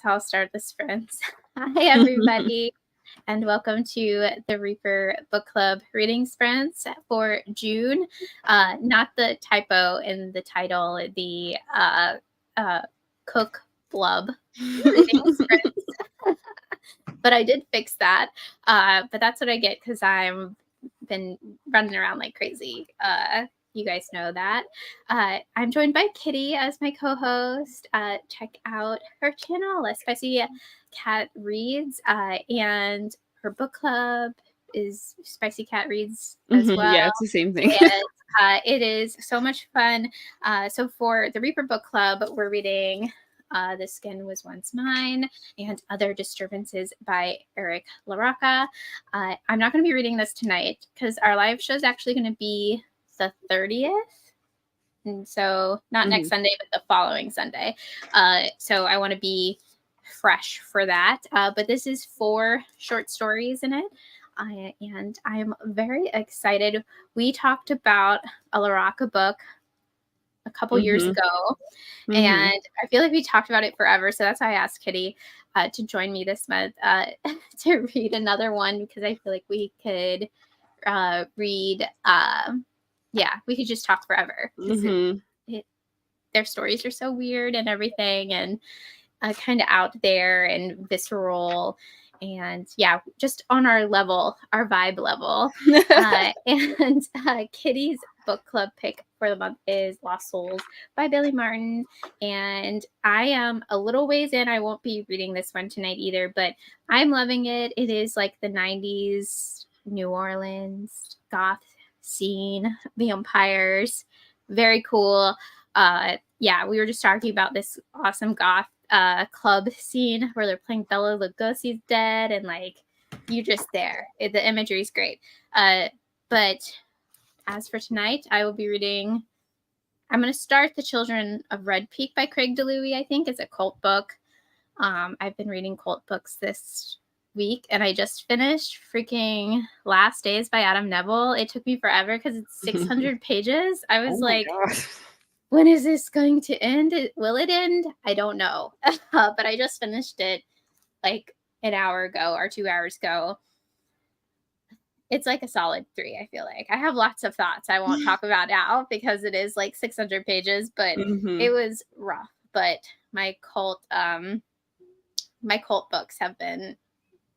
how I'll start this, friends. Hi, everybody, and welcome to the Reaper Book Club reading sprints for June. Not the typo in the title, the Cook Blub reading sprints. But I did fix that. But that's what I get because I've been running around like crazy. You guys know that. I'm joined by Kitty as my co-host. Check out her channel, Spicy Cat Reads, and her book club is Spicy Cat Reads as well. Yeah, it's the same thing. And it is so much fun. So for the Reaper Book Club, we're reading The Skin Was Once Mine and Other Disturbances by Eric LaRocca. I'm not going to be reading this tonight because our live show is actually going to be the 30th. And so not next Sunday, but the following Sunday. So I want to be fresh for that. But this is 4 short stories in it. And I'm very excited. We talked about a LaRocca book a couple years ago, and I feel like we talked about it forever. So that's why I asked Kitty to join me this month to read another one, because I feel like we could read. We could just talk forever. Their stories are so weird and everything, and kind of out there and visceral. And yeah, just on our level, our vibe level. And Kitty's book club pick for the month is Lost Souls by Billy Martin. And I am a little ways in. I won't be reading this one tonight either, but I'm loving it. It is like the 90s New Orleans goth scene, vampires, very cool. We were just talking about this awesome goth club scene where they're playing Bela Lugosi's Dead, and like you're just there. The imagery is great. But as for tonight, I will be reading. I'm going to start The Children of Red Peak by Craig DeLuey. I think it's a cult book. I've been reading cult books this week, and I just finished freaking Last Days by Adam Neville. It took me forever because it's 600 pages. I was when is this going to end? Will it end? I don't know. But I just finished it like an hour ago or 2 hours ago. It's like a solid 3, I feel like. I have lots of thoughts I won't talk about now because it is like 600 pages, but it was rough. But my cult books have been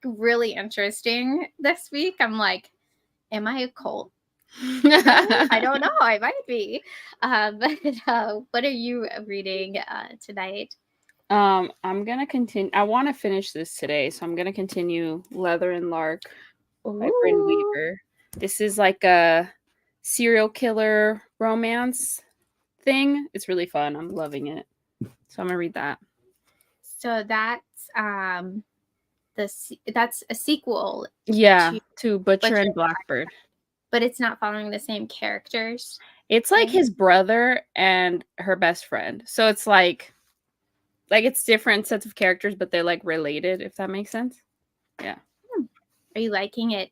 really interesting this week. I'm like, am I a cult? I don't know. I might be. But what are you reading tonight? I'm gonna continue. I want to finish this today, so I'm gonna continue Leather and Lark by Bryn Weaver. This is like a serial killer romance thing. It's really fun. I'm loving it. So I'm gonna read that. So that's that's a sequel. To Butcher and Blackbird. But it's not following the same characters. It's like his brother and her best friend. So it's like it's different sets of characters, but they're like related, if that makes sense. Yeah. Are you liking it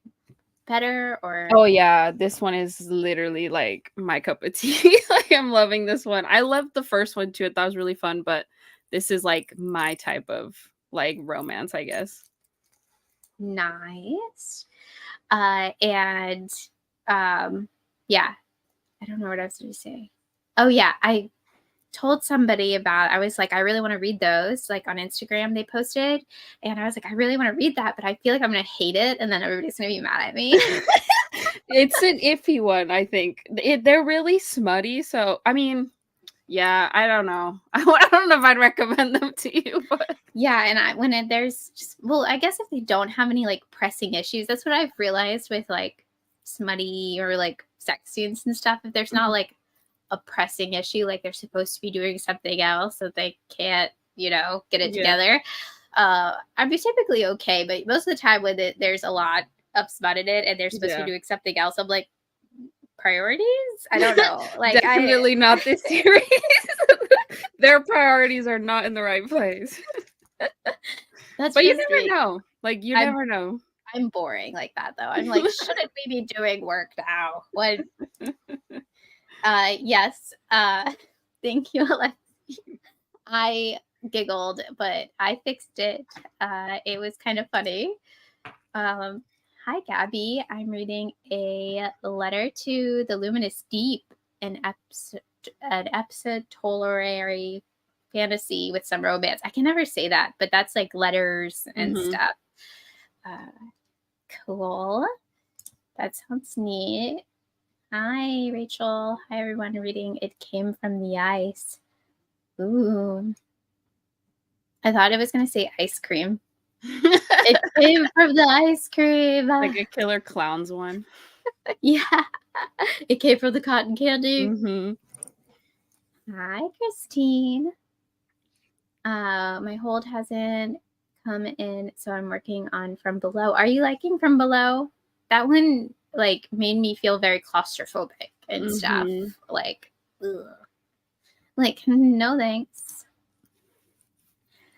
better or? Oh yeah, this one is literally like my cup of tea. Like I'm loving this one. I loved the first one too. I thought it was really fun, but this is like my type of like romance, I guess. Nice. I don't know what I was going to say. Oh yeah, I told somebody about, I was like, I really want to read those, like on Instagram they posted, and I was like, I really want to read that, but I feel like I'm going to hate it, and then everybody's going to be mad at me. It's an iffy one, I think. They're really smutty, so, I mean, yeah, I don't know. I don't know if I'd recommend them to you, but... Yeah, and there's just, well, I guess if they don't have any, like, pressing issues, that's what I've realized with, like, smutty or, like, sex scenes and stuff. If there's not, like, a pressing issue, like they're supposed to be doing something else so they can't, get it together, I'd be typically okay. But most of the time with it, there's a lot of smut in it, and they're supposed to be doing something else. I'm like, priorities? I don't know. Like, definitely not this series. Their priorities are not in the right place. But you never know. Like, you never know. I'm boring like that, though. I'm like, shouldn't we be doing work now? What? Yes. Thank you, Alexi. I giggled, but I fixed it. It was kind of funny. Hi, Gabby. I'm reading a letter to the luminous deep, an epistolary fantasy with some romance. I can never say that, but that's like letters and stuff. Cool. That sounds neat. Hi, Rachel. Hi, everyone. Reading It Came from the Ice. Ooh. I thought it was going to say ice cream. It came from the ice cream. Like a Killer Clowns one. Yeah. It came from the cotton candy. Mm-hmm. Hi, Christine. My hold hasn't come in, so I'm working on From Below. Are you liking From Below? That one like made me feel very claustrophobic and stuff. Like, ugh. Like, no thanks.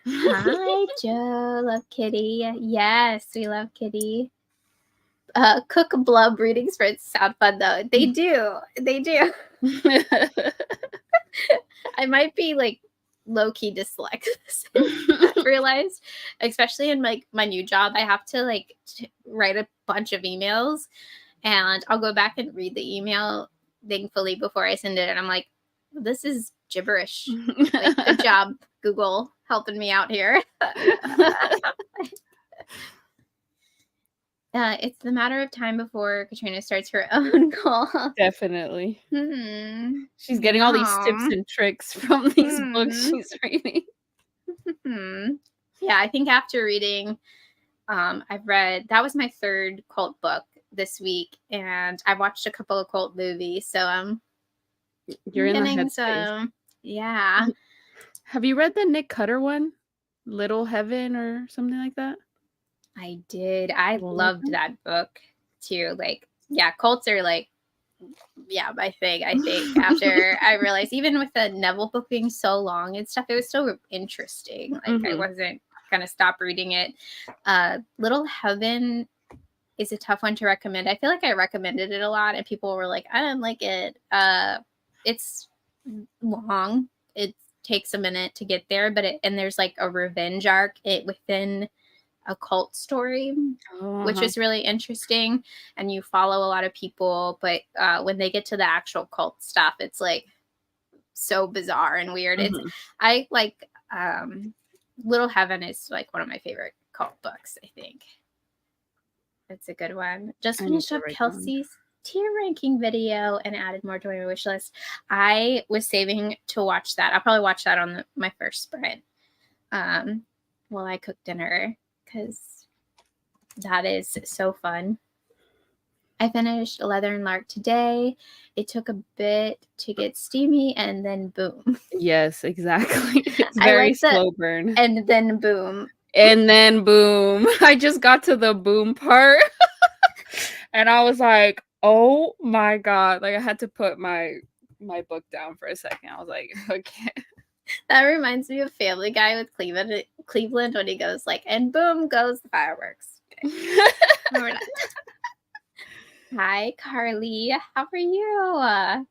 Hi, Joe. Love Kitty. Yes, we love Kitty. Cook Blub readings for it sound fun though. They do. They do. I might be like low-key dyslexic. I realized, especially in like my new job, I have to like write a bunch of emails, and I'll go back and read the email thankfully before I send it, and I'm like, this is gibberish. Like, good job, Google, helping me out here. It's the matter of time before Katrina starts her own call. Definitely. She's getting all these tips and tricks from these books she's reading. Yeah, I think after reading, I've read, that was my third cult book this week, and I watched a couple of cult movies, so you're in the headspace. Yeah. Have you read the Nick Cutter one? Little Heaven or something like that? I did. I loved that book too. Like, yeah, cults are like, yeah, my thing, I think. After I realized, even with the Neville book being so long and stuff, it was still interesting. Like, I wasn't gonna stop reading it. Little Heaven is a tough one to recommend. I feel like I recommended it a lot and people were like, I didn't like it. It's long. It takes a minute to get there, but and there's like a revenge arc within a cult story, which was really interesting, and you follow a lot of people, but when they get to the actual cult stuff, it's like so bizarre and weird. It's I like Little Heaven is like one of my favorite cult books. I think it's a good one. Just finished up Kelsey's tier ranking video and added more to my wish list. I was saving to watch that. I'll probably watch that on my first sprint while I cook dinner, because that is so fun. I finished Leather and Lark today. It took a bit to get steamy, and then boom. Yes, exactly. It's very slow burn. And then boom. And then boom. I just got to the boom part. And I was like, oh my God. Like, I had to put my book down for a second. I was like, okay. That reminds me of Family Guy with Cleveland when he goes like, and boom goes the fireworks. Okay. We're not. Hi, Carly. How are you?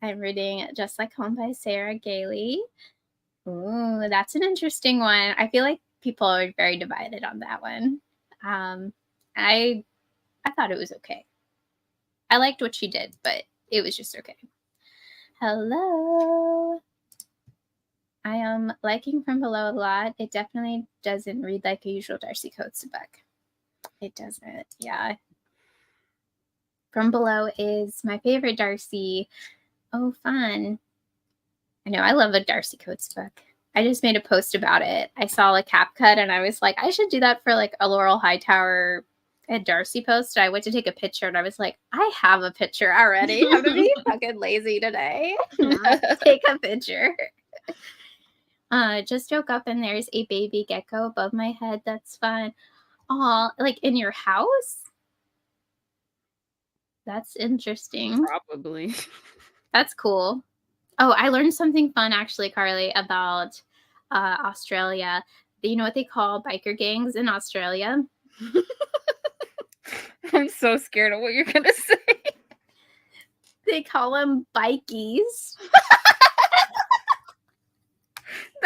I'm reading Just Like Home by Sarah Gailey. Ooh, that's an interesting one. I feel like people are very divided on that one. I thought it was okay. I liked what she did, but it was just okay. Hello. I am liking From Below a lot. It definitely doesn't read like a usual Darcy Coates book. It doesn't. Yeah. From Below is my favorite Darcy. Oh, fun. I know. I love a Darcy Coates book. I just made a post about it. I saw a cap cut and I was like, I should do that for like a Laurel Hightower and Darcy post. I went to take a picture and I was like, I have a picture already. I'm going to be fucking lazy today. Take a picture. Just woke up and there's a baby gecko above my head. That's fun. Aw, like in your house? That's interesting. Probably. That's cool. Oh, I learned something fun actually, Carly, about Australia. You know what they call biker gangs in Australia? I'm so scared of what you're going to say. They call them bikies.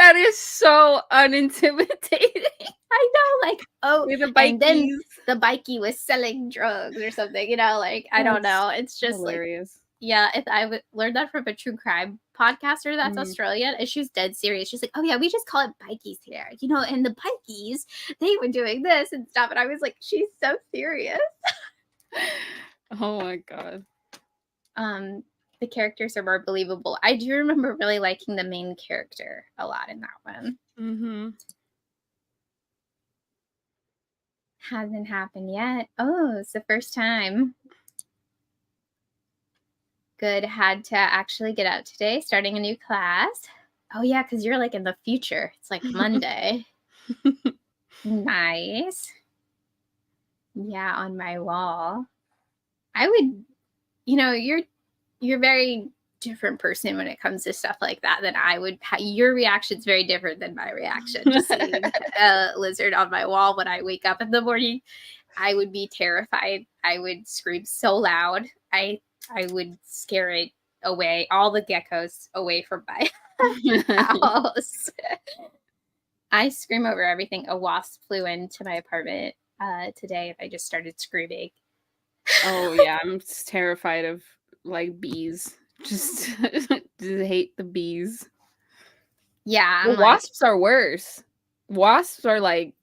That is so unintimidating. I know, like, oh, With the and then bikies. the bikie was selling drugs or something, like, I don't That's know. It's just like, hilarious. yeah, if I would learn that from a true crime podcaster that's Mhm. Australian, and she's dead serious. She's like, oh yeah, we just call it bikies here, and the bikies, they were doing this and stuff. And I was like, she's so serious. Oh my god. The characters are more believable. I do remember really liking the main character a lot in that one. Mm-hmm. Hasn't happened yet. Oh, it's the first time. Good. Had to actually get out today, starting a new class. Oh yeah, because you're like in the future. It's like Monday. Nice. Yeah, on my wall. I would, you're very different person when it comes to stuff like that than I would. Your reaction's very different than my reaction to seeing a lizard on my wall when I wake up in the morning. I would be terrified. I would scream so loud. I would scare it away, all the geckos away from my house. I scream over everything. A wasp flew into my apartment today, and I just started screaming. Oh yeah, I'm just terrified of like bees. Just hate the bees. Yeah, Well, I'm like, wasps are worse. Wasps are like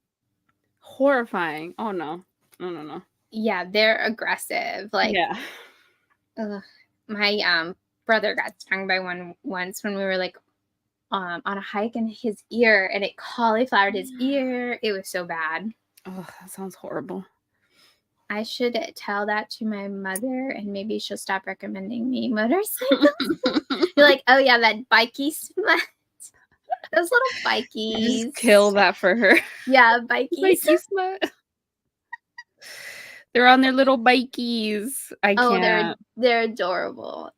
horrifying. Oh no. No. yeah, they're aggressive. Like, Yeah. ugh. My brother got stung by one once when we were like on a hike in his ear, and it cauliflowered his ear. It was so bad. Oh, that sounds horrible. I should tell that to my mother, and maybe she'll stop recommending me motorcycles. You're like, oh yeah, that bikey smut. Those little bikies. Just kill that for her. Yeah, bikies. Bikie smut. They're on their little bikies. I can't. They're adorable.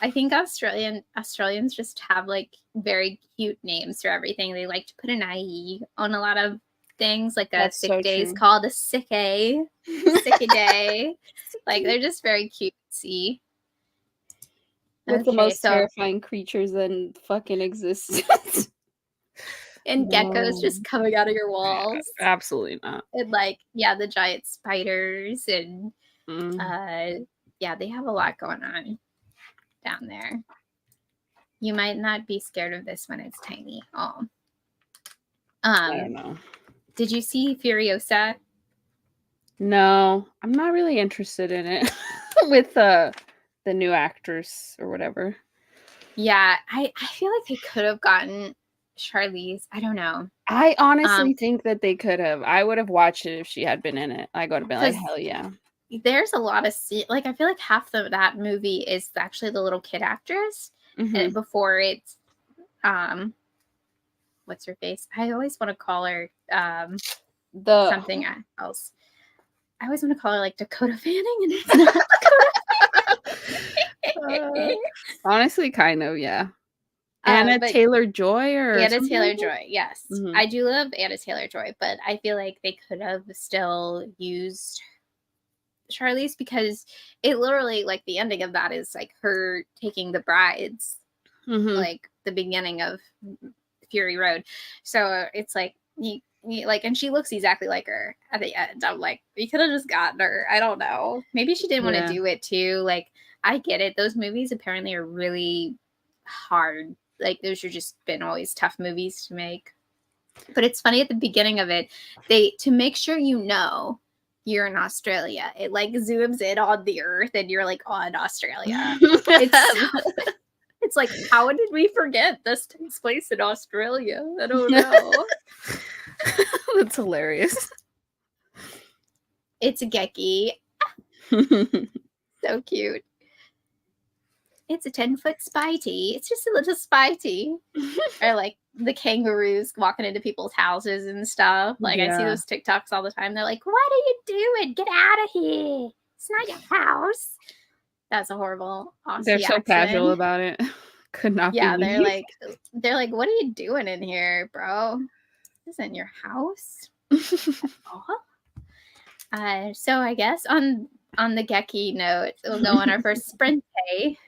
I think Australians just have like very cute names for everything. They like to put an IE on a lot of things, like a sick day is called a sicky day. Like they're just very cutesy. With the most terrifying creatures in fucking existence. And geckos just coming out of your walls. Absolutely not. And the giant spiders and they have a lot going on down there. You might not be scared of this when it's tiny. Oh. I don't know. Did you see Furiosa? No, I'm not really interested in it with the new actress or whatever. Yeah, I feel like they could have gotten Charlize. I don't know. I honestly think that they could have. I would have watched it if she had been in it. I would have been like, hell yeah. There's a lot of I feel like half of that movie is actually the little kid actress, and before it's what's her face? I always want to call her something else. I always want to call her like Dakota Fanning, and it's not Dakota. Honestly, kind of, yeah. Anna Taylor-Joy or Anna Taylor-Joy, yes. I do love Anna Taylor-Joy, but I feel like they could have still used Charlize, because it literally, like, the ending of that is like her taking the brides, like the beginning of Fury Road. So it's like and she looks exactly like her at the end. I'm like, you could have just gotten her. I don't know. Maybe she didn't want to do it too. Like, I get it. Those movies apparently are really hard. Like, those are just been always tough movies to make. But it's funny, at the beginning of it, to make sure you're in Australia, it like zooms in on the earth and you're like on Australia. It's like, how did we forget this takes place in Australia? I don't know. That's hilarious. It's a gecky. So cute. It's a 10-foot Spidey. It's just a little Spidey. Or like the kangaroos walking into people's houses and stuff. Like, I see those TikToks all the time. They're like, what are you doing? Get out of here. It's not your house. That's a horrible Aussie They're so accent. casual about it. Could not be. Yeah, they're like, what are you doing in here, bro? This isn't your house. So I guess on the gecky note, we'll go on our first sprint day.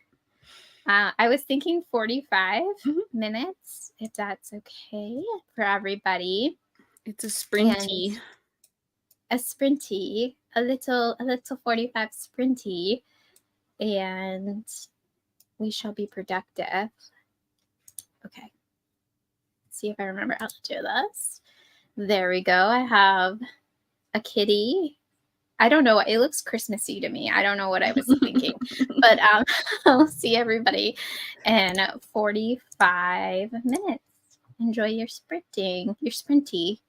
I was thinking 45 Mhm. minutes, if that's okay for everybody. It's a And sprinty. a sprinty, a little 45 sprinty, and we shall be productive. Okay. See if I remember how to do this. There we go. I have a kitty. I don't know. It looks Christmassy to me. I don't know what I was thinking, but I'll see everybody in 45 minutes. Enjoy your sprinting, your sprinty.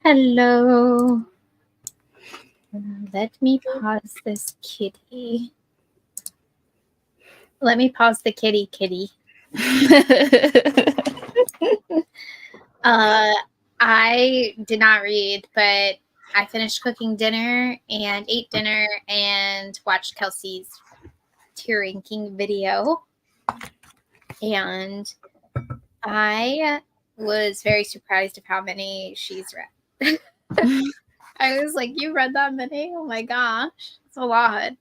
Hello. Let me pause this kitty. Let me pause the kitty. I did not read, but I finished cooking dinner and ate dinner and watched Kelsey's tier ranking video. And I was very surprised of how many she's read. I was like, you read that many? Oh my gosh. It's a lot.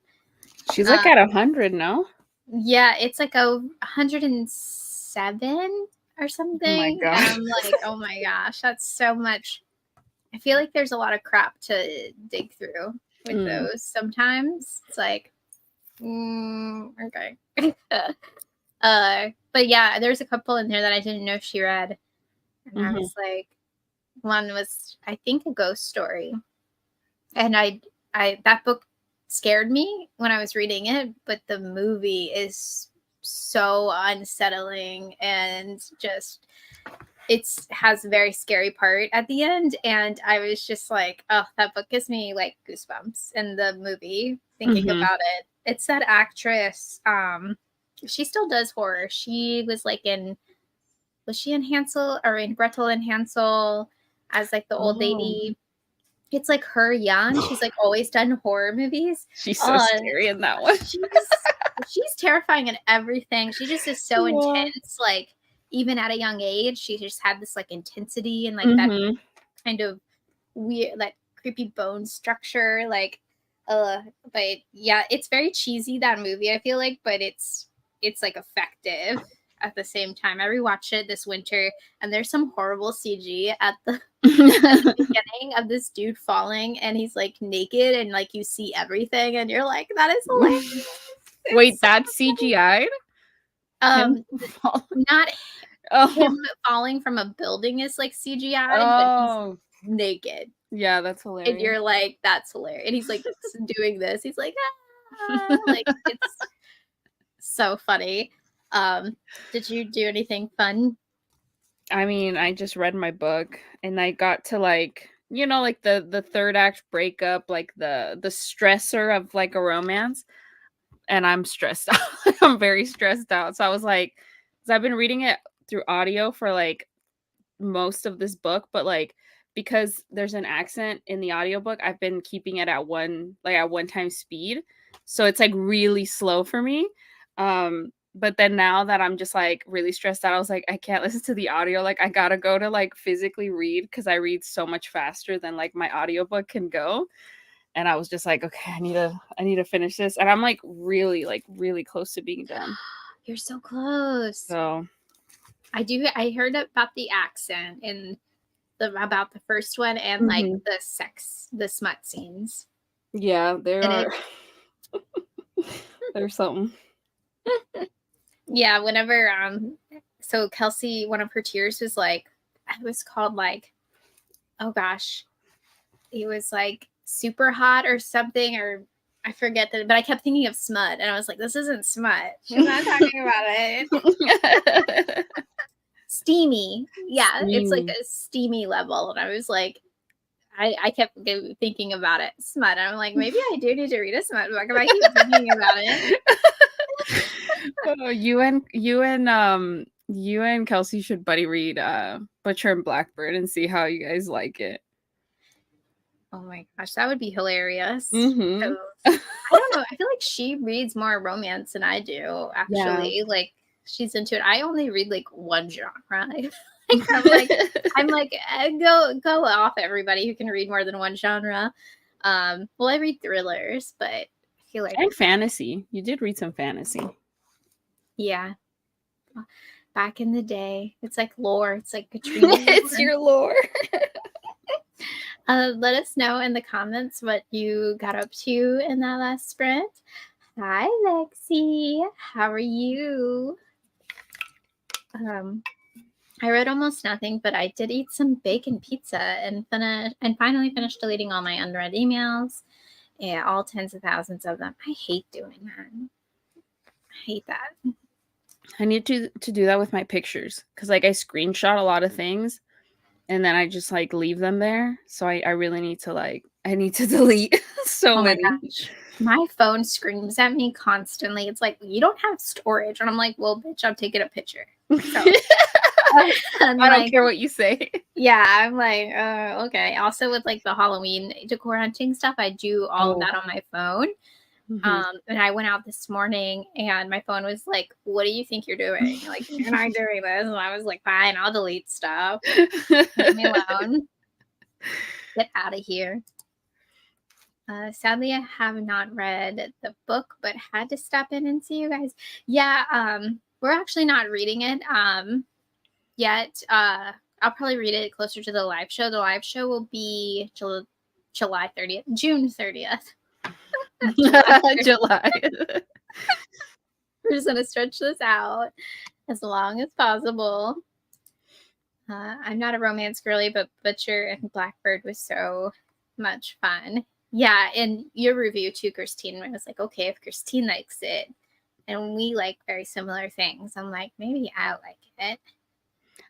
She's like at 100, no? Yeah, it's like 107 or something. Oh my gosh. And I'm like, oh my gosh, that's so much. I feel like there's a lot of crap to dig through with those. Sometimes it's like, okay. But yeah, there's a couple in there that I didn't know she read. And I was like, one was, I think, a ghost story. And I that book scared me when I was reading it, but the movie is so unsettling and just has a very scary part at the end. And I was just like, oh, that book gives me like goosebumps. And the movie, thinking about it, it's that actress. She still does horror. She was like was she in Hansel or in Gretel and Hansel as like the old lady? It's like her young. She's like always done horror movies. She's so scary in that one. She's terrifying in everything. She just is so intense. Like even at a young age, she just had this like intensity and like that kind of weird, like creepy bone structure. Like, but yeah, it's very cheesy, that movie, I feel like, but it's like effective at the same time. I rewatched it this winter, and there's some horrible CG at the beginning of this dude falling, and he's like naked, and like you see everything, and you're like, that is hilarious. Wait, that's CGI'd? Not him falling from a building is like CGI, but he's naked. Yeah, that's hilarious. And you're like, that's hilarious. And he's like doing this. He's like, ah! Like it's so funny. Did you do anything fun? I mean, I just read my book and I got to like, you know, like the third act breakup, like the stressor of like a romance. And I'm stressed out. I'm very stressed out. So I was like, because I've been reading it through audio for like most of this book, but like because there's an accent in the audiobook, I've been keeping it at one time speed. So it's like really slow for me. But then now that I'm just like really stressed out, I was like, I can't listen to the audio. Like I gotta go to like physically read because I read so much faster than like my audiobook can go. And I was just like, okay, I need to finish this. And I'm like really close to being done. You're so close. So I heard about the accent in about the first one and like the smut scenes. Yeah, there's something. Yeah, whenever so Kelsey, one of her tears was like, it was called like, oh gosh, it was like super hot or something, or I forget that, but I kept thinking of smut, and I was like, this isn't smut. She's not talking about it. Steamy. Yeah, steamy. It's like a steamy level, and I was like, I kept thinking about it. Smut. I'm like, maybe I do need to read a smut book if I keep thinking about it. Oh, you and Kelsey should buddy read Butcher and Blackbird and see how you guys like it. Oh my gosh, that would be hilarious. So, I don't know. I feel like she reads more romance than I do, actually. Yeah. Like she's into it. I only read like one genre. I'm like, go off, everybody who can read more than one genre. Well, I read thrillers, but I feel like and fantasy. You did read some fantasy. Yeah. Back in the day. It's like lore. It's like Katrina. It's your lore. Let us know in the comments what you got up to in that last sprint. Hi, Lexi. How are you? I read almost nothing, but I did eat some bacon pizza and finally finished deleting all my unread emails. Yeah, all tens of thousands of them. I hate doing that. I hate that. I need to do that with my pictures because like I screenshot a lot of things and then I just like leave them there. So I really need to I need to delete so Oh my many. gosh. My phone screams at me constantly. It's like, you don't have storage. And I'm like, well, bitch, I'm taking a picture. So I'm I don't like, care what you say. yeah, I'm like, okay. Also with like the Halloween decor hunting stuff, I do all of Oh. that on my phone. Mhm. And I went out this morning and my phone was like, what do you think you're doing? Like, you're not doing this. And I was like, fine, I'll delete stuff. Leave me alone. Get out of here. Sadly, I have not read the book, but had to stop in and see you guys. Yeah, we're actually not reading it yet. I'll probably read it closer to the live show. The live show will be July 30th, June 30th. July. We're just gonna stretch this out as long as possible. I'm not a romance girly, but Butcher and Blackbird was so much fun. Yeah, and your review too, Christine. I was like, okay, if Christine likes it, and we like very similar things, I'm like, maybe I'll like it.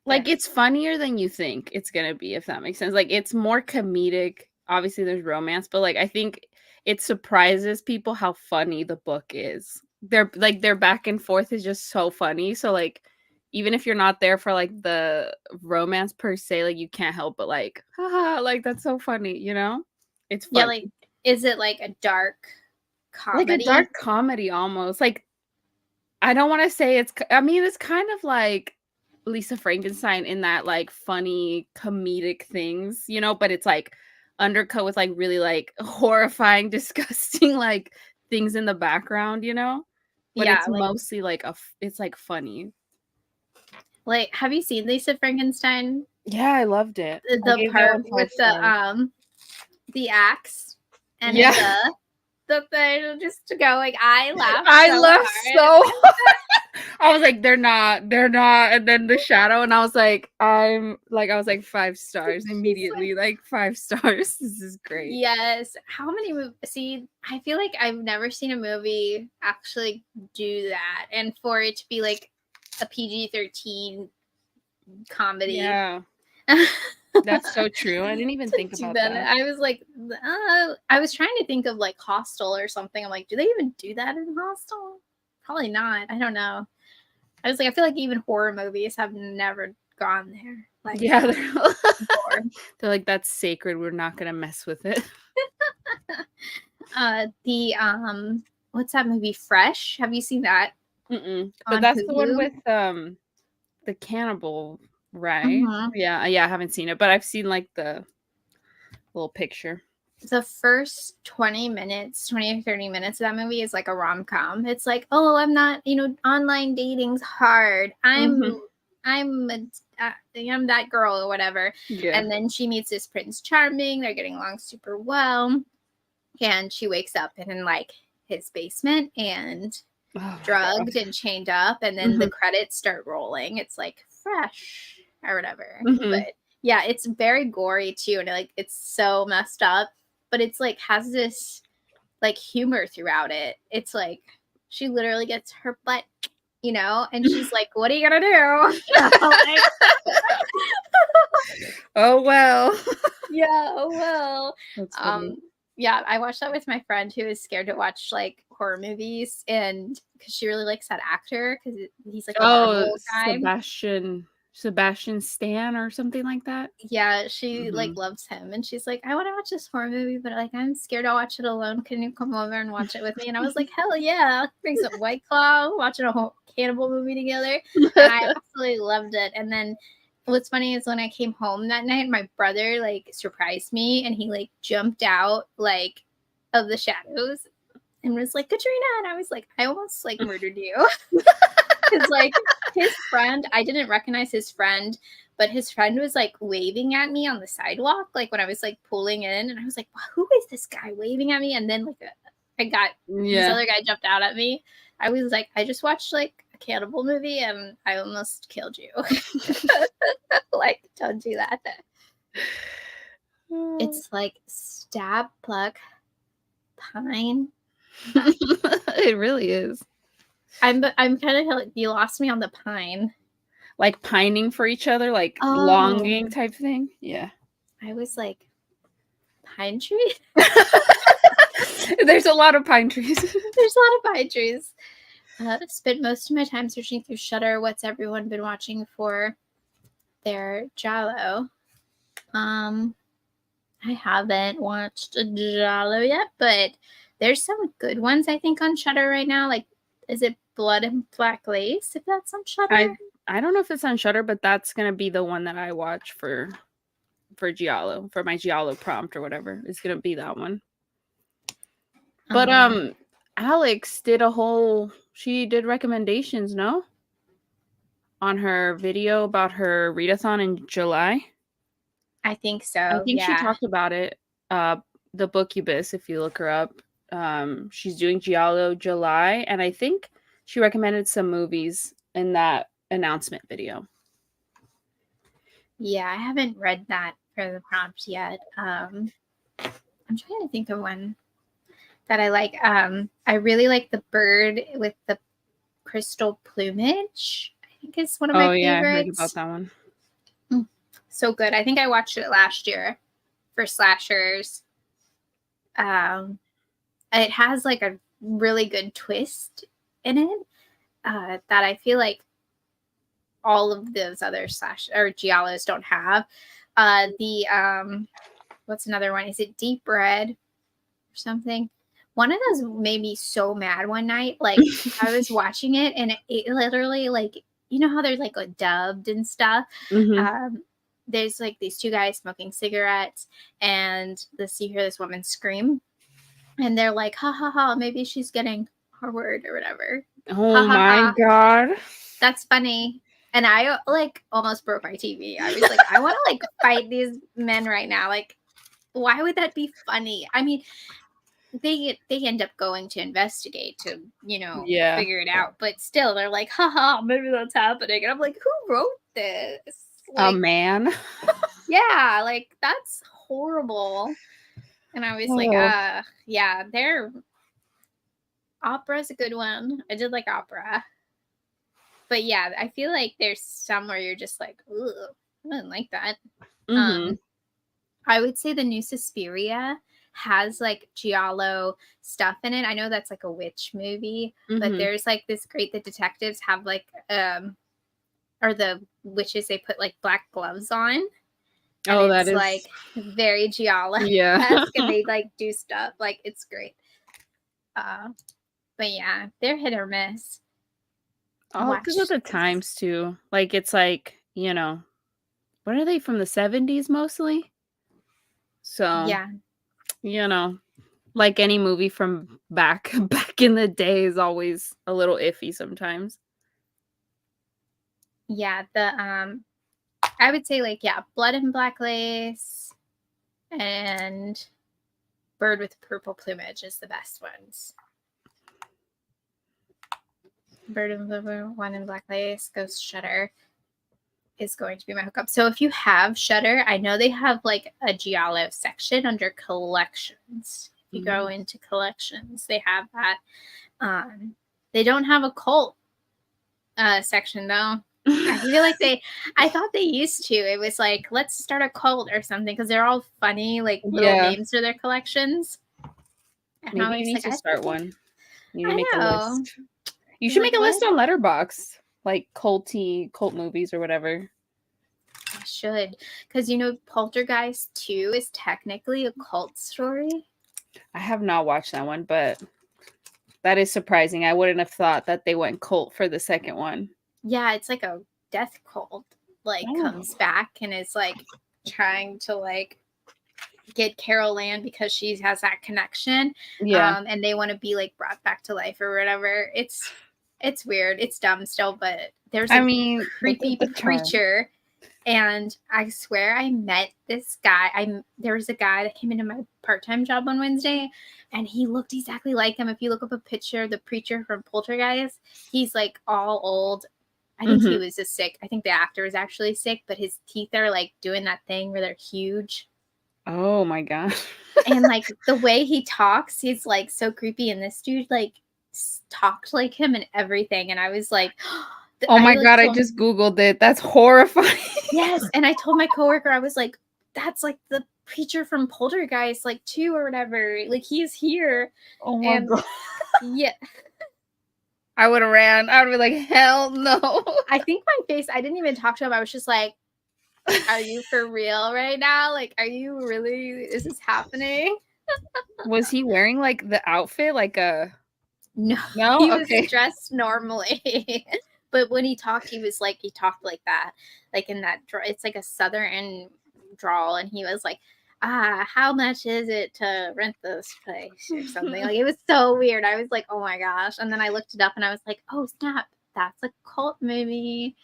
Like, it's funnier than you think it's gonna be, if that makes sense. Like, it's more comedic. Obviously, there's romance, but like, I think it surprises people how funny the book is. Their back and forth is just so funny. So like, even if you're not there for like the romance per se, like you can't help but like, haha, like that's so funny, you know? It's Yeah, fun. like, is it like a dark Like a comedy? dark comedy almost. Like, I don't want to say I mean, it's kind of like Lisa Frankenstein in that like funny comedic things, you know, but it's like undercut with like really like horrifying, disgusting like things in the background, you know? But Yeah, it's mostly like it's like funny. like have you seen Lisa Frankenstein? Yeah, I loved it. I The gave that part one with 5 stars. the axe and Yeah. the thing just to go like I laughed I so laughed hard. so I was like, they're not. And then the shadow, and I was like, I was like 5 stars immediately, like 5 stars. This is great. Yes. How many movies? See, I feel like I've never seen a movie actually do that, and for it to be like a PG-13 comedy. Yeah, that's so true. I didn't even think about that. I was like, I was trying to think of like Hostel or something. I'm like, do they even do that in Hostel? Probably not. I don't know. I was like, I feel like even horror movies have never gone there. Like, Yeah, they're like, that's sacred. We're not gonna mess with it. What's that movie? Fresh. Have you seen that? But that's the one with the cannibal, right? Mm-hmm. Yeah, I haven't seen it, but I've seen like the little picture. The first 20 or 30 minutes of that movie is like a rom-com. It's like, oh, I'm not, online dating's hard. I'm that girl or whatever. Yeah. And then she meets this Prince Charming. They're getting along super well. And she wakes up in like his basement and drugged and chained up. And then the credits start rolling. It's like Fresh or whatever. But yeah, it's very gory too. And it's so messed up. But it's like has this like humor throughout it. It's like she literally gets her butt, and she's like, what are you gonna do? Oh well. Yeah, oh well. That's funny. Yeah, I watched that with my friend who is scared to watch like horror movies, and because she really likes that actor because he's like a Marvel guy. Sebastian Stan or something like that. Yeah, she like loves him, and she's like, I want to watch this horror movie, but like I'm scared to watch it alone. Can you come over and watch it with me? And I was like, hell yeah, bring some White Claw, watching a whole cannibal movie together. And I absolutely loved it. And then what's funny is when I came home that night, my brother like surprised me, and he like jumped out like of the shadows and was like, Katrina, and I was like, I almost like murdered you. Because like his friend, I didn't recognize his friend, but his friend was like waving at me on the sidewalk, like when I was like pulling in, and I was like, who is this guy waving at me? And then like this other guy jumped out at me. I was like, I just watched like a cannibal movie and I almost killed you. Like, don't do that. It's like stab, pluck, pine. It really is. I'm kind of like, you lost me on the pine. like pining for each other, like longing Oh, type thing. Yeah. I was like, pine tree? There's a lot of pine trees. There's a lot of pine trees. I've spent most of my time searching through Shudder. What's everyone been watching for their Giallo? I haven't watched a Giallo yet, but there's some good ones I think on Shudder right now. Like, is it Blood and Black Lace? If that's on Shudder, I don't know if it's on Shudder, but that's gonna be the one that I watch for Giallo, for my Giallo prompt or whatever. It's gonna be that one. But Alex did she did recommendations, no? On her video about her readathon in July. I think so. I think she Yeah. talked about it. The Bookubus, if you look her up. She's doing Giallo July, and I think she recommended some movies in that announcement video. Yeah, I haven't read that for the prompt yet. I'm trying to think of one that I like. I really like the bird with the crystal plumage. I think it's one of my favorites. Yeah, I heard about that one. So good. I think I watched it last year for slashers. It has like a really good twist in it that I feel like all of those other slash or giallos don't have. What's another one? Is it Deep Red or something? One of those made me so mad one night. Like I was watching it and it literally like, you know how there's like a dubbed and stuff. Mm-hmm. There's like these two guys smoking cigarettes and you hear this woman scream and they're like, ha ha ha, maybe she's getting her word or whatever. Oh ha, my ha. God. That's funny. And I like almost broke my TV. I was like, I want to like fight these men right now. Like, why would that be funny? I mean, they end up going to investigate to, figure it out. But still, they're like, haha, maybe that's happening. And I'm like, who wrote this? Like, a man. Yeah, like that's horrible. And I was like, yeah, Opera's a good one. I did like Opera. But yeah, I feel like there's some where you're just like, ugh, I didn't like that. Mm-hmm. I would say the new Suspiria has like giallo stuff in it. I know that's like a witch movie, but there's like this great, the detectives have like, or the witches, they put like black gloves on. Oh, that is like very giallo. Yeah. And they like do stuff. Like it's great. But yeah, they're hit or miss. Oh, because of the times too. Like it's like, what are they from the 70s mostly? So yeah, like any movie from back in the day is always a little iffy sometimes. Yeah, I would say like Blood and Black Lace and Bird with Purple Plumage is the best ones. Bird and Blue, One in Black Lace, Ghost Shudder is going to be my hookup. So if you have Shudder, I know they have like a giallo section under collections. If you go into collections, they have that. They don't have a cult section though. I feel like I thought they used to. It was like, let's start a cult or something because they're all funny, like little names for their collections. And maybe you need to start one. You need to make a list. You should make a list on Letterboxd, like cult movies or whatever. I should, because Poltergeist 2 is technically a cult story. I have not watched that one, but that is surprising. I wouldn't have thought that they went cult for the second one. Yeah, it's like a death cult, comes back and is like trying to like get Carol Ann because she has that connection. Yeah. And they want to be like brought back to life or whatever. It's weird. It's dumb still, but there's a creepy preacher. And I swear I met this guy. There was a guy that came into my part-time job on Wednesday and he looked exactly like him. If you look up a picture of the preacher from Poltergeist, he's like all old. I think he was just sick. I think the actor was actually sick, but his teeth are like doing that thing where they're huge. Oh my gosh. And like the way he talks, he's like so creepy. And this dude like talked like him and everything. And I was like, Oh I my like god, I told just Googled it. That's horrifying. yes, and I told my coworker, I was like, "That's like the preacher from Poltergeist, like 2 or whatever. Like he's here." Oh my And god. yeah, I would've ran. I would be like, "Hell no." I think my face, I didn't even talk to him. I was just like, "Are you for real right now? Like, are you really? Is this happening?" Was he wearing, like, the outfit? Like a No, no? he was Okay. dressed normally. But when he talked, he talked like that, like in that it's like a southern drawl, and he was like, how much is it to rent this place or something? Like it was so weird. I was like, oh my gosh. And then I looked it up and I was like, oh snap, that's a cult movie.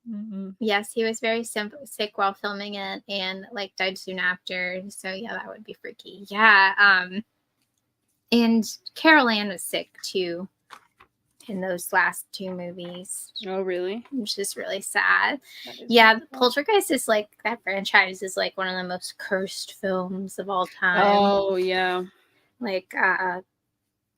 Mhm. Yes, he was very sick while filming it and like died soon after. So yeah, that would be freaky. Yeah. And Carol Ann was sick too in those last 2 movies, Oh, really? which is really sad. That is Yeah, really sad. Poltergeist is like that franchise is like one of the most cursed films of all time. Oh, yeah. Like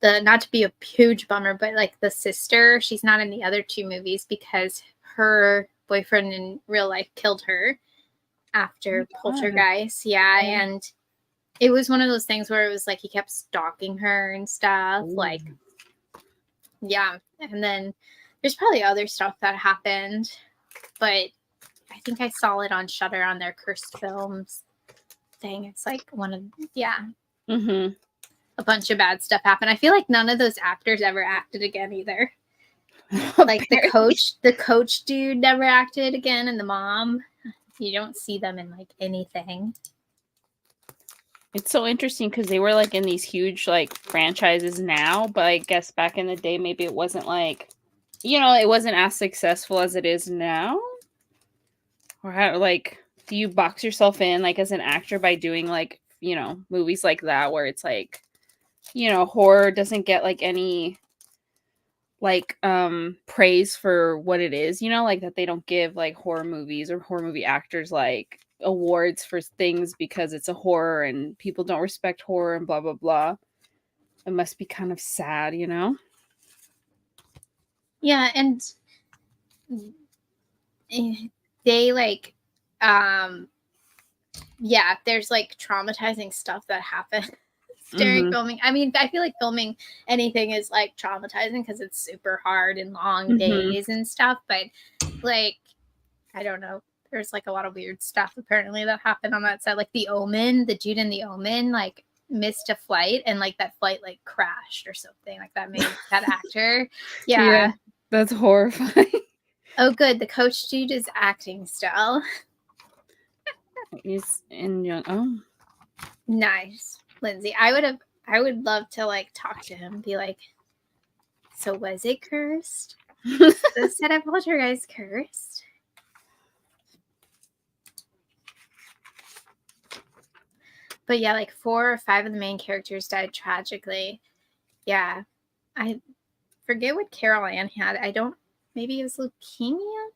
the not to be a huge bummer, but like the sister, she's not in the other 2 movies because her boyfriend in real life killed her Oh after my god. Poltergeist. Yeah, Yeah. and it was one of those things where it was like he kept stalking her and stuff. Ooh. Like, yeah. And then there's probably other stuff that happened, but I think I saw it on Shutter on their cursed films thing. It's like one of, yeah, Mhm. a bunch of bad stuff happened. I feel like none of those actors ever acted again either. Like Apparently. the coach dude never acted again, and the mom, you don't see them in like anything. It's so interesting because they were, like, in these huge, like, franchises now, but I guess back in the day, maybe it wasn't, like it wasn't as successful as it is now? Or how like, do you box yourself in, like, as an actor by doing, like, movies like that where it's, like, horror doesn't get, like, any, like, praise for what it is, like, that they don't give, like, horror movies or horror movie actors, like, awards for things because it's a horror and people don't respect horror and blah, blah, blah. It must be kind of sad, you know? Yeah, and they like, um, yeah, there's like traumatizing stuff that happens during Mhm. filming. I mean, I feel like filming anything is like traumatizing because it's super hard and long Mhm. days and stuff. But like, I don't know. There's like a lot of weird stuff apparently that happened on that set. Like the Omen, the dude in the Omen, like missed a flight and like that flight like crashed or something. Like that made that actor. Yeah, Yeah. that's horrifying. Oh, good. The coach dude is acting still. He's in young oh. Nice, Lindsay. I would love to like talk to him, be like, so was it cursed? The set of Poltergeist cursed? But yeah, like 4 or 5 of the main characters died tragically. Yeah. I forget what Carol Ann had. I don't, maybe it was leukemia?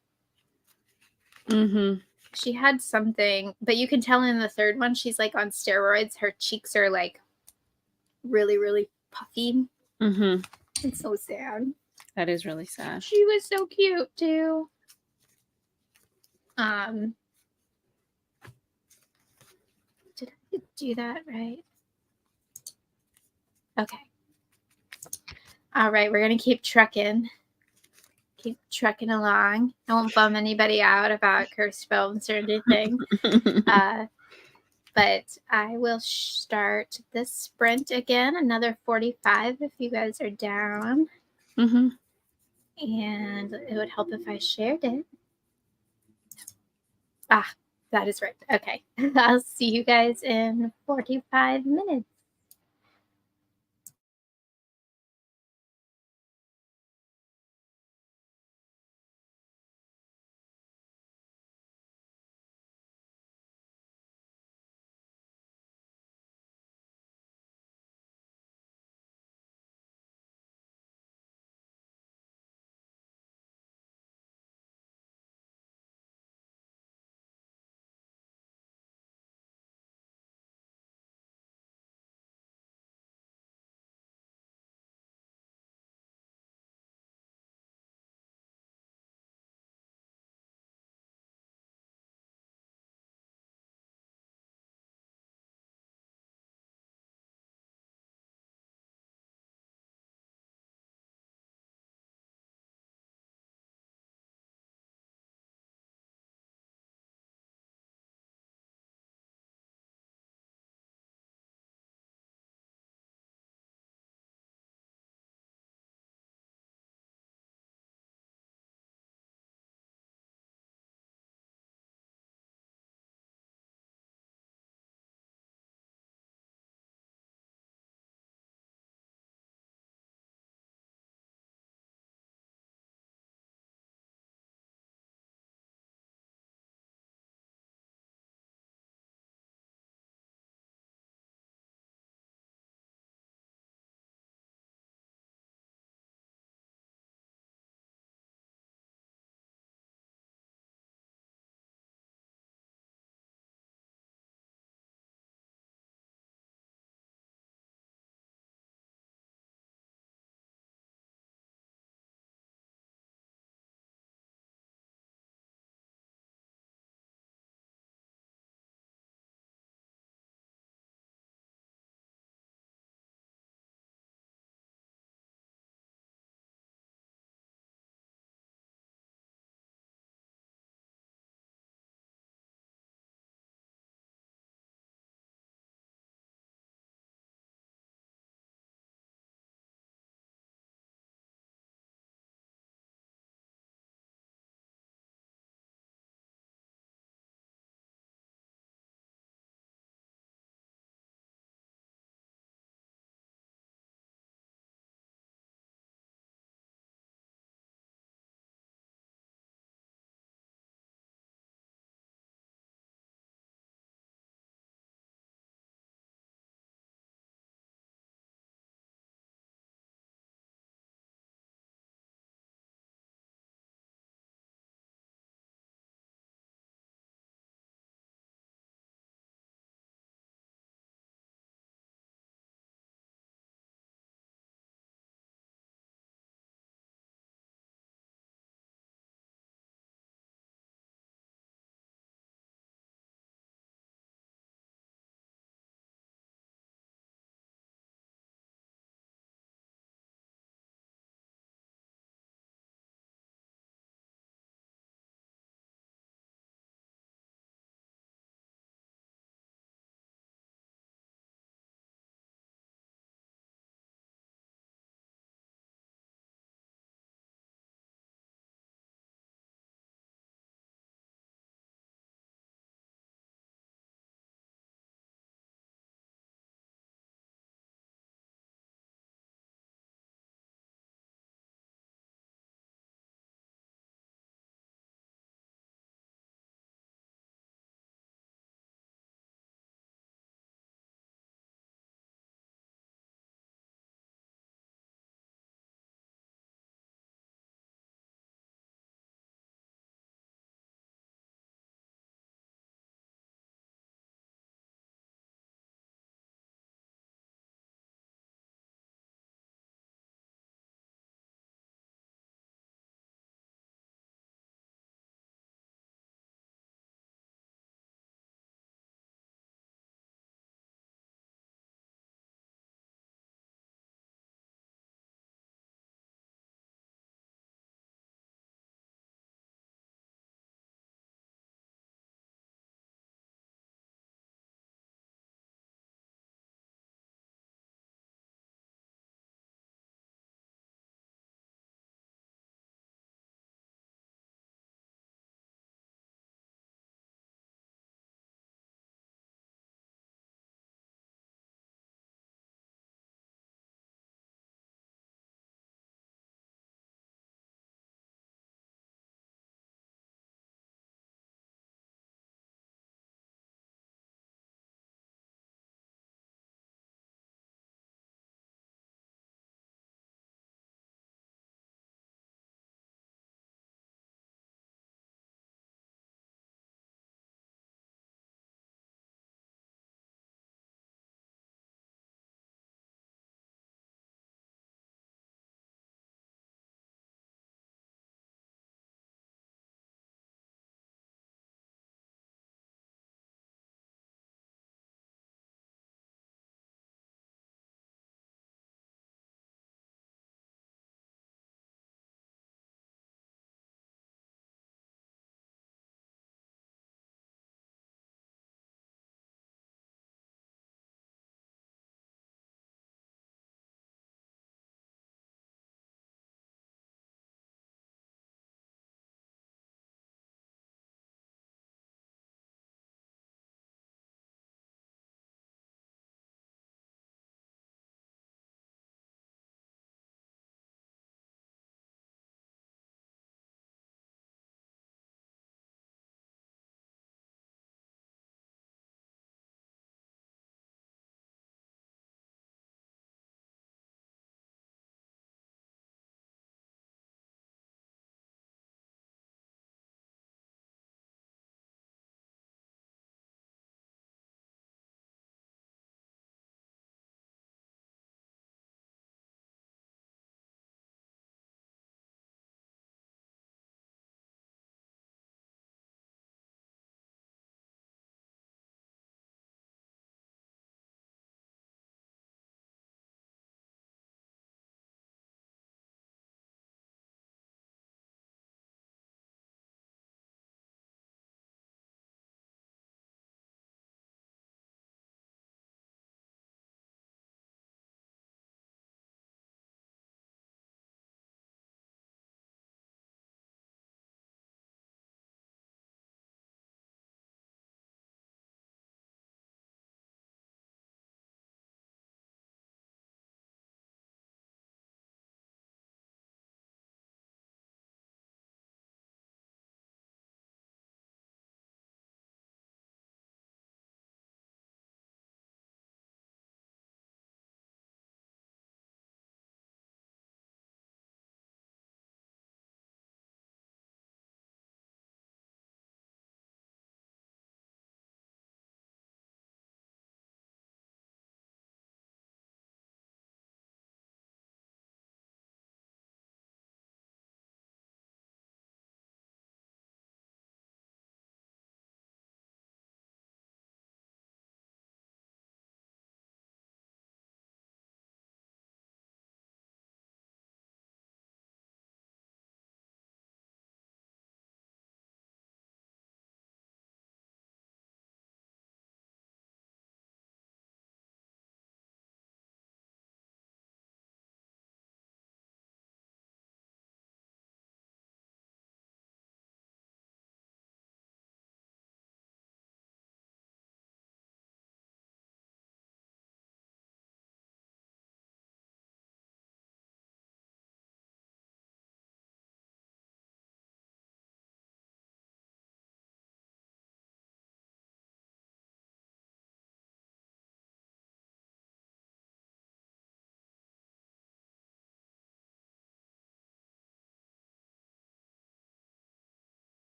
Mhm. She had something, but you can tell in the third one, she's like on steroids. Her cheeks are like really, really puffy. Mhm. It's so sad. That is really sad. She was so cute too. Um, did I do that right? Okay. All right, we're gonna keep trucking. Keep trucking along. I won't bum anybody out about cursed films or anything. Uh, but I will start this sprint again, another 45 if you guys are down. Mhm. And it would help if I shared it. Ah, that is right. Okay. I'll see you guys in 45 minutes.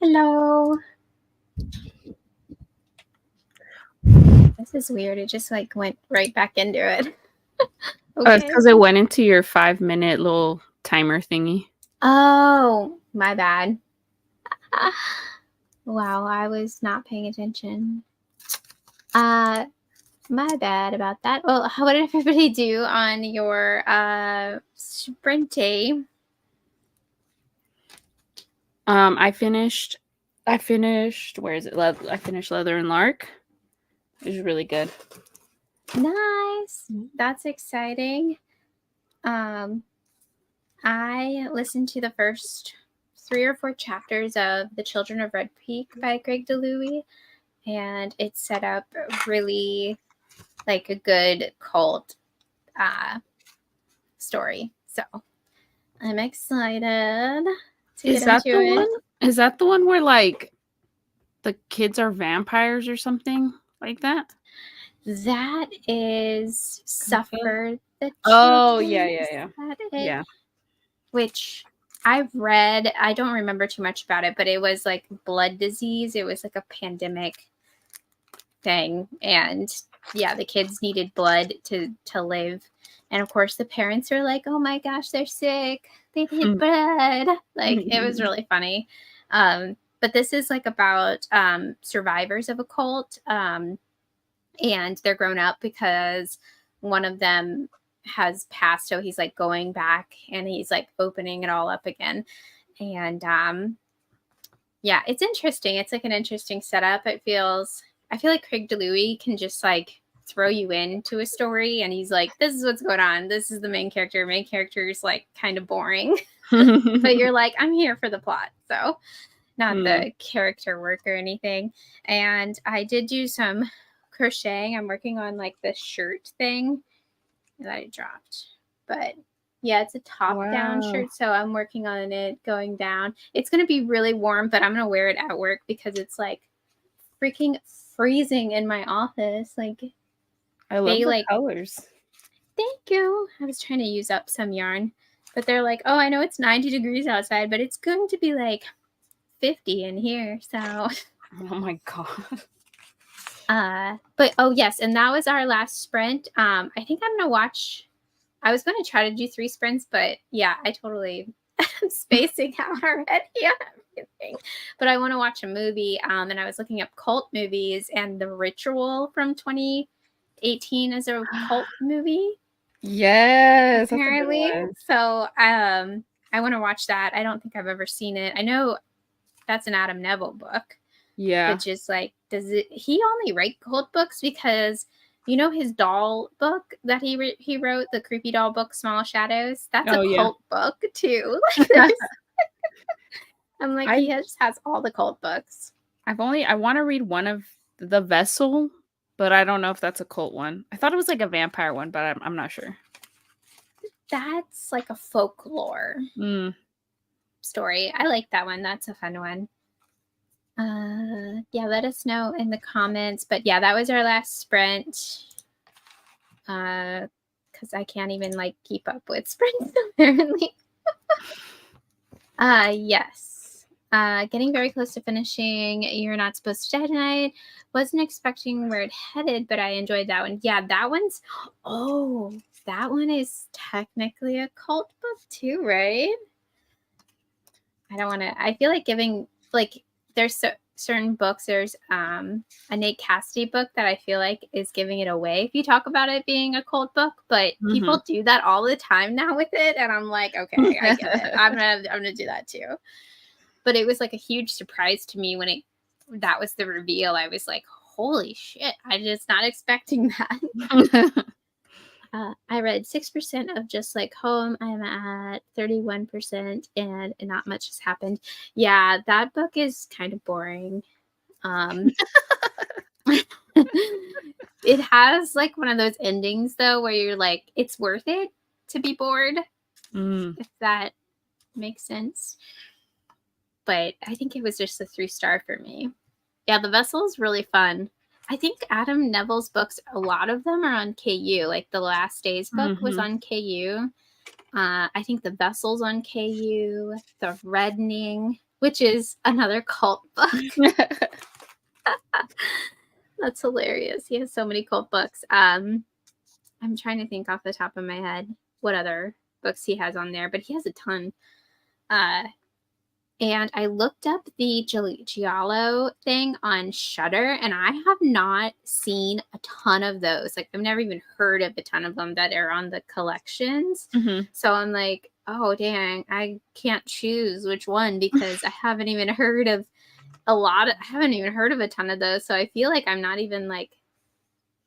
Hello. This is weird. It just like went right back into it. It's Okay. because it went into your 5-minute little timer thingy. Oh, my bad. Wow, I was not paying attention. My bad about that. Well, what did everybody do on your sprint day? I finished. Where is it? I finished Leather and Lark. It was really good. Nice. That's exciting. I listened to the first 3 or 4 chapters of The Children of Red Peak by Greg DeLuey, and it set up really like a good cult story. So I'm excited to Is get that into the it. one? Is that the one where like the kids are vampires or something like that? That is Suffer the Oh, Children. yeah. Is that it? Yeah. Which I've read. I don't remember too much about it, but it was like blood disease. It was like a pandemic thing, and yeah, the kids needed blood to live. And of course, the parents are like, "Oh my gosh, they're sick. They need blood." Like it was really funny. But this is like about survivors of a cult, and they're grown up because one of them has passed, so he's like going back and he's like opening it all up again. And yeah, it's interesting. It's like an interesting setup. I feel like Craig DeLuey can just like throw you into a story and he's like, this is what's going on. This is the main character. Main character is like kind of boring. But you're like, I'm here for the plot. So not the character work or anything. And I did do some crocheting. I'm working on like the shirt thing that I dropped. But yeah, it's a top-down shirt, so I'm working on it going down. It's going to be really warm, but I'm going to wear it at work because it's like freaking freezing in my office. Like I love the colors. Thank you. I was trying to use up some yarn, but they're like, "Oh, I know it's 90 degrees outside, but it's going to be like 50 in here." So oh my god. But oh yes, and that was our last sprint. I think I'm gonna watch. I was gonna try to do 3 sprints, but yeah, I totally am spacing out already on everything. But I want to watch a movie. And I was looking up cult movies, and The Ritual from 2018 is a cult movie. Yes, Apparently. So I want to watch that. I don't think I've ever seen it. I know that's an Adam Neville book. Yeah. Which is like, he only write cult books? Because you know his doll book that he wrote, the creepy doll book, Small Shadows? That's a cult book too. I'm like, he just has all the cult books. I want to read one of The Vessel, but I don't know if that's a cult one. I thought it was like a vampire one, but I'm not sure. That's like a folklore story. I like that one. That's a fun one. Yeah, let us know in the comments. But yeah, that was our last sprint. Because I can't even like keep up with sprints apparently. Yes. Getting very close to finishing You're Not Supposed to Die Tonight. Wasn't expecting where it headed, but I enjoyed that one. Yeah, that one is technically a cult book too, right? I feel like giving, like, there's certain books. There's a Nate Cassidy book that I feel like is giving it away if you talk about it being a cult book, but people do that all the time now with it, and I'm like, okay, I get it. I'm gonna do that too. But it was like a huge surprise to me when that was the reveal. I was like, holy shit, I'm just not expecting that. I read 6% of Just Like Home. I'm at 31%, and not much has happened. Yeah, that book is kind of boring. It has like one of those endings though, where you're like, it's worth it to be bored, if that makes sense. But I think it was just a 3-star for me. Yeah, The Vessel is really fun. I think Adam Neville's books, a lot of them are on KU. Like the Last Days book was on KU. I think The Vessel's on KU. The Reddening which is another cult book. That's hilarious. He has so many cult books. I'm trying to think off the top of my head what other books he has on there, but he has a ton. And I looked up the Giallo thing on Shudder, and I have not seen a ton of those. Like, I've never even heard of a ton of them that are on the collections. So I'm like, oh, dang, I can't choose which one because I haven't even heard of I haven't even heard of a ton of those. So I feel like I'm not even like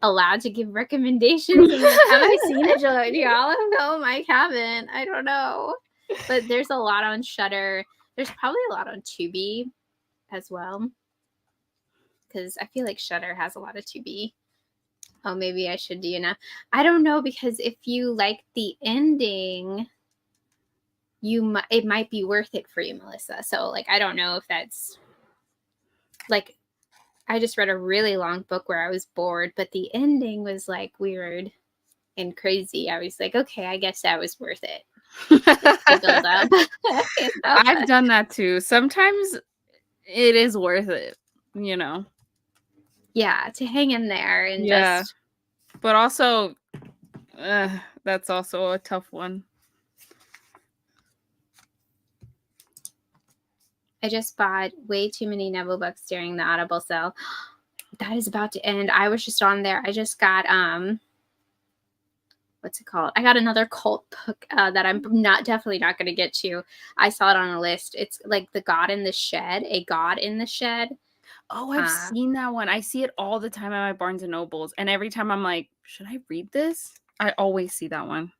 allowed to give recommendations. I'm like, have I seen a Giallo? No, I haven't. I don't know. But there's a lot on Shudder. There's probably a lot on Tubi as well. Because I feel like Shudder has a lot of Tubi. Oh, maybe I should do enough. I don't know, because if you like the ending, it might be worth it for you, Melissa. So, like, I don't know if that's like, I just read a really long book where I was bored, but the ending was like weird and crazy. I was like, okay, I guess that was worth it. To build up. You know? I've done that too. Sometimes it is worth it, you know. Yeah, to hang in there and just. But also, that's also a tough one. I just bought way too many Neville books during the Audible sale. That is about to end. I was just on there. I just got what's it called? I got another cult book that I'm definitely not going to get to. I saw it on a list. It's like The God in the Shed, A God in the Shed. Oh, I've seen that one. I see it all the time at my Barnes and Nobles, and every time I'm like, should I read this? I always see that one.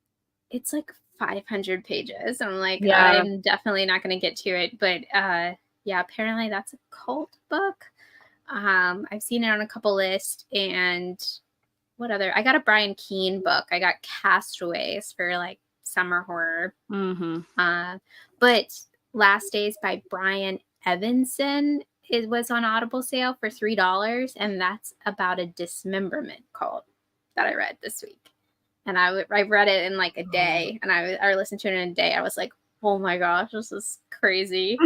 It's like 500 pages. I'm like, I'm definitely not going to get to it. But yeah, apparently that's a cult book. I've seen it on a couple lists. And what other? I got a Brian Keene book. I got Castaways for like summer horror. But Last Days by Brian Evanson, it was on Audible sale for $3, and that's about a dismemberment cult that I read this week. And I read it in like a day, and I listened to it in a day. I was like, oh my gosh, this is crazy.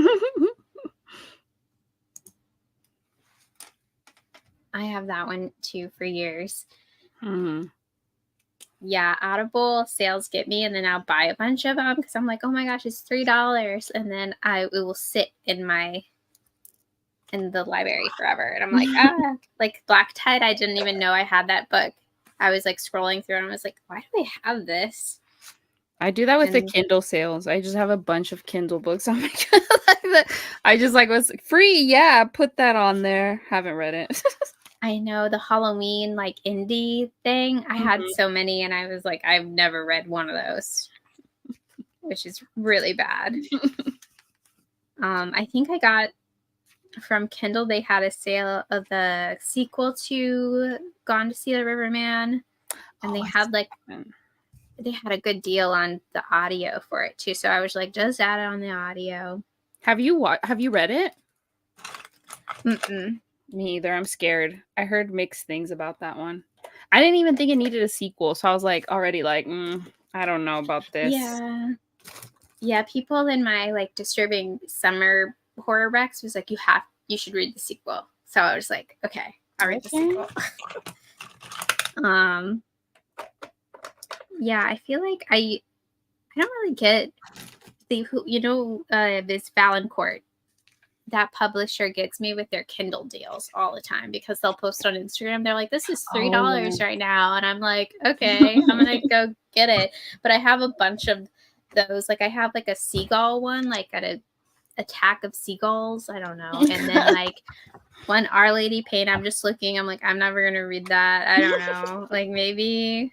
I have that one too for years. Yeah, Audible sales get me, and then I'll buy a bunch of them because I'm like, oh my gosh, it's $3, and then it will sit in the library forever. And I'm like, like Black Tide, I didn't even know I had that book. I was like scrolling through and I was like, why do I have this? I do that with the Kindle sales. I just have a bunch of Kindle books on my God. I just like was free. Yeah, put that on there. Haven't read it. I know the Halloween like indie thing. I had so many, and I was like, I've never read one of those, which is really bad. I think I got from Kindle, they had a sale of the sequel to Gone to See the Riverman, and they had a good deal on the audio for it too. So I was like, just add it on the audio. Have you read it? Me either. I'm scared. I heard mixed things about that one. I didn't even think it needed a sequel, so I was like already like, I don't know about this. Yeah. People in my like disturbing summer horror recs was like, you should read the sequel. So I was like, okay, I'll read the sequel. Yeah, I feel like I don't really get this Valancourt. That publisher gets me with their Kindle deals all the time because they'll post on Instagram. They're like, this is $3 right now. And I'm like, okay, I'm going to go get it. But I have a bunch of those. Like I have like a seagull one, like at a attack of seagulls. I don't know. And then like one Our Lady Pain. I'm just looking. I'm like, I'm never going to read that. I don't know. Like maybe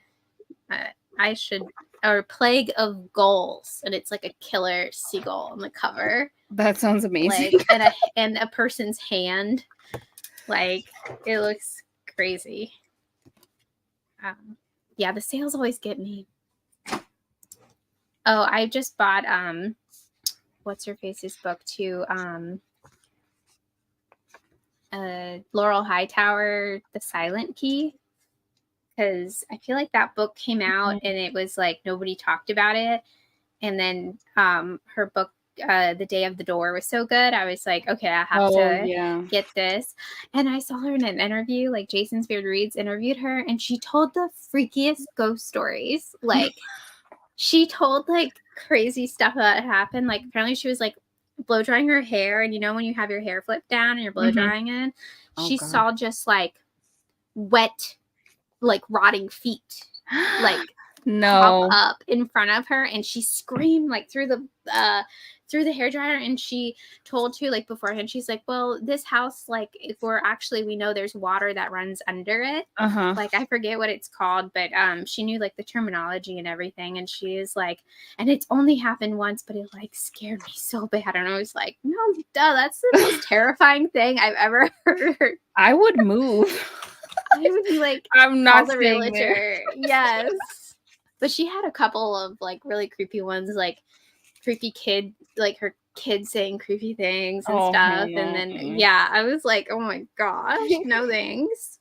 I should. Or Plague of Gulls, and it's like a killer seagull on the cover. That sounds amazing. Like, and a person's hand. Like, it looks crazy. Yeah, the sales always get me. Oh, I just bought what's her face's book too? Laurel Hightower, The Silent Key. Because I feel like that book came out and it was like nobody talked about it. And then her book The Day of the Door was so good. I was like, okay, I have Oh, to yeah. get this. And I saw her in an interview, like Jason's Weird Reads interviewed her, and she told the freakiest ghost stories. Like, she told like crazy stuff that happened. Like, apparently she was like blow drying her hair, and you know when you have your hair flipped down and you're blow Mhm. drying it, Oh, she God. saw just like wet, like rotting feet, like pop No. up in front of her, and she screamed like through the hairdryer. And she told to like beforehand, she's like, well, this house, like if we know there's water that runs under it. Uh-huh. Like I forget what it's called, but she knew like the terminology and everything. And she is like, and it's only happened once, but it like scared me so bad. And I was like, no, duh, that's the most terrifying thing I've ever heard. I would move. I would be like, I'm not call the staying there. realtor. Yes. But she had a couple of like really creepy ones, like creepy kid, like her kids saying creepy things and Oh, stuff. no. And then yeah, I was like, oh my gosh, no thanks.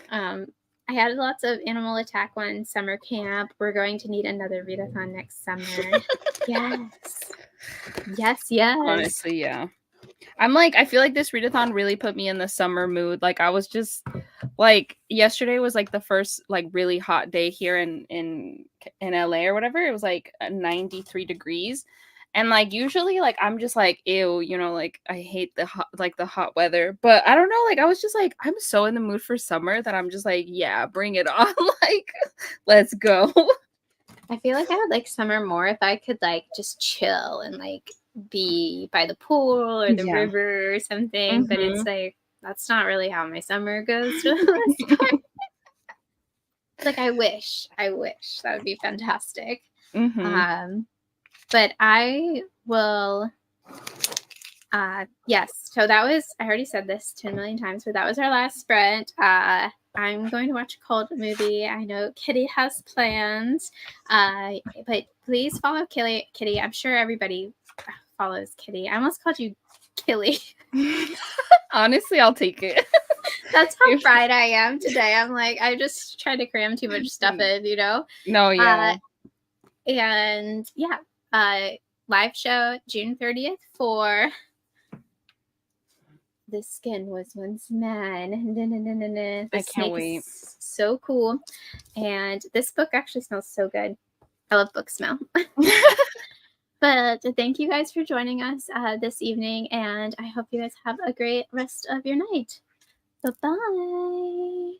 I had lots of animal attack ones, summer camp. We're going to need another readathon next summer. Yes. Yes. Honestly, yeah. I feel like this readathon really put me in the summer mood. Like I was just like yesterday was like the first like really hot day here in LA or whatever. It was like 93 degrees. And like usually like I'm just like ew, you know, like I hate the hot weather. But I don't know, like I was just like I'm so in the mood for summer that I'm just like, yeah, bring it on. Like let's go. I feel like I would like summer more if I could like just chill and like be by the pool or the Yeah. river or something. But it's like that's not really how my summer goes. Like I wish that would be fantastic. But I will. Yes. So that was. I already said this 10 million times, but that was our last sprint. I'm going to watch a cold movie. I know Kitty has plans. But please follow Kitty. I'm sure everybody follows Kitty. I almost called you Killy. Honestly, I'll take it. That's how fried I am today. I'm like, I just tried to cram too much stuff in, you know? No, yeah. And yeah, live show June 30th for The Skin Was Once Mine. I can't wait. So cool. And this book actually smells so good. I love book smell. But thank you guys for joining us this evening, and I hope you guys have a great rest of your night. Bye-bye.